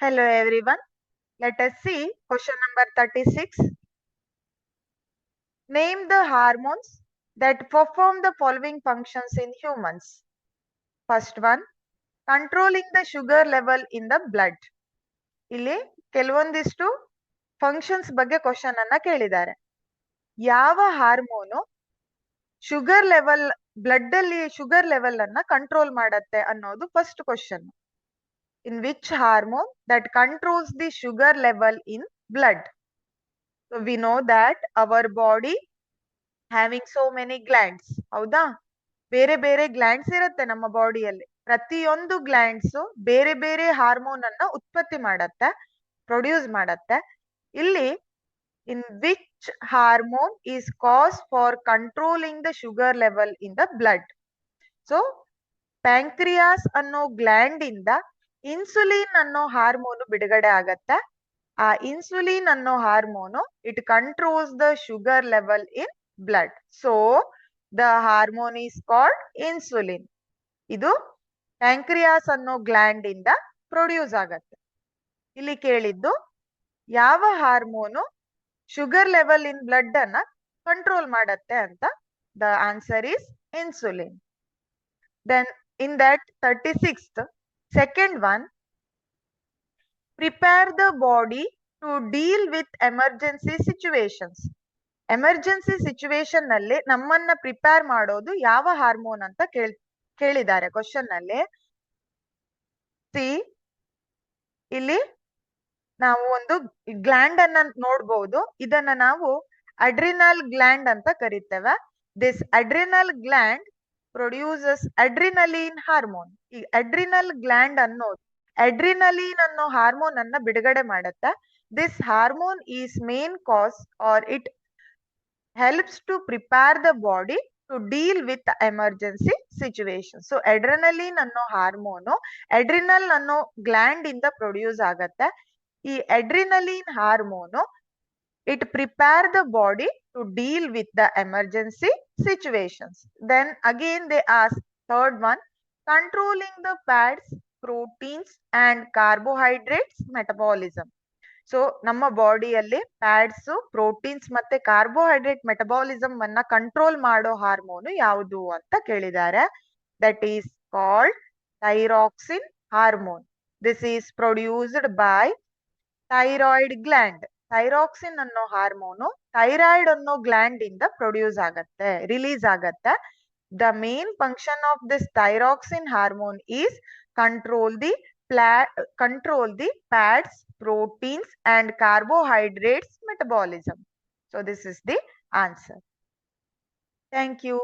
Hello everyone. Let us see question number 36. Name the hormones that perform the following functions in humans. First one, controlling the sugar level in the blood. ಇಲ್ಲಿ ಕೆಲವೊಂದಿಷ್ಟು functions ಬಗ್ಗೆ question ಅನ್ನ ಕೇಳಿದ್ದಾರೆ. ಯಾವ hormone sugar level blood ಅಲ್ಲಿ sugar level ಅನ್ನ control ಮಾಡತ್ತೆ ಅನ್ನೋದು first question. In which hormone that controls the sugar level in blood? So we know that our body having so many glands. ಹೌದಾ? ಬೇರೆ ಬೇರೆ ಗ್ಲ್ಯಾಂಡ್ಸ್ ಇರುತ್ತೆ ನಮ್ಮ ಬಾಡಿಯಲ್ಲಿ. ಪ್ರತಿಯೊಂದು ಗ್ಲ್ಯಾಂಡ್ಸ್ ಬೇರೆ ಬೇರೆ ಹಾರ್ಮೋನ್ ಅನ್ನ ಉತ್ಪತ್ತಿ ಮಾಡತ್ತೆ, ಪ್ರೊಡ್ಯೂಸ್ ಮಾಡತ್ತೆ. ಇಲ್ಲಿ in which hormone is cause for controlling the sugar level in the blood? So pancreas ಅನ್ನೋ ಗ್ಲ್ಯಾಂಡ್ ಇಂದ ಇನ್ಸುಲಿನ್ ಅನ್ನೋ ಹಾರ್ಮೋನು ಬಿಡುಗಡೆ ಆಗತ್ತೆ. ಆ ಇನ್ಸುಲಿನ್ ಅನ್ನೋ hormone it controls the sugar level in blood. So the hormone is called insulin. ಇದು pancreas ಅನ್ನೋ gland ಇಂದ ಪ್ರೊಡ್ಯೂಸ್ ಆಗತ್ತೆ. ಇಲ್ಲಿ ಕೇಳಿದ್ದು ಯಾವ hormone sugar level in blood ಅನ್ನ ಕಂಟ್ರೋಲ್ ಮಾಡತ್ತೆ ಅಂತ. The answer is insulin. Then in that 36th, second one, prepare the body to deal with emergency situations. Emergency situation ನಲ್ಲಿ ನಮ್ಮನ್ನ ಪ್ರಿಪೇರ್ ಮಾಡೋದು ಯಾವ ಹಾರ್ಮೋನ್ ಅಂತ ಕೇಳಿದ್ದಾರೆ ಕ್ವಶನ್ ನಲ್ಲಿ. ಸಿ, ಇಲ್ಲಿ ನಾವು ಒಂದು ಗ್ಲ್ಯಾಂಡ್ ಅನ್ನ ನೋಡ್ಬಹುದು. ಇದನ್ನ ನಾವು ಅಡ್ರಿನಲ್ ಗ್ಲ್ಯಾಂಡ್ ಅಂತ ಕರಿತೇವೆ. This adrenal gland produces adrenaline hormone. ಈ ಅಡ್ರಿನಲ್ ಗ್ಲ್ಯಾಂಡ್ ಅನ್ನೋದು ಅಡ್ರಿನಲಿನ್ ಅನ್ನೋ ಹಾರ್ಮೋನ್ ಅನ್ನ ಬಿಡುಗಡೆ ಮಾಡುತ್ತೆ. This hormone is main cause or it helps to prepare the body to deal with emergency situation. So adrenaline ಅನ್ನೋ hormone adrenal ಅನ್ನೋ gland ಇಂದ produce ಆಗತ್ತೆ. ಈ adrenaline hormone it prepare the body to deal with the emergency situations. Then again they ask third one, controlling the fats, proteins and carbohydrates metabolism. So ನಮ್ಮ ಬಾಡಿಯಲ್ಲಿ fats, proteins ಮತ್ತೆ carbohydrate metabolism ಅನ್ನ control ಮಾಡೋ hormone ಯಾವುದು ಅಂತ ಕೇಳಿದ್ದಾರೆ. That is called thyroxine hormone. This is produced by thyroid gland. Thyroxine ಅನ್ನೋ hormone thyroid ಅನ್ನೋ ಗ್ಲ್ಯಾಂಡ್ ಇಂದ ಪ್ರೊಡ್ಯೂಸ್ ಆಗತ್ತೆ, ರಿಲೀಸ್ ಆಗತ್ತೆ. The main function of this thyroxine hormone is control the fats, proteins and carbohydrates metabolism. So this is the answer. Thank you.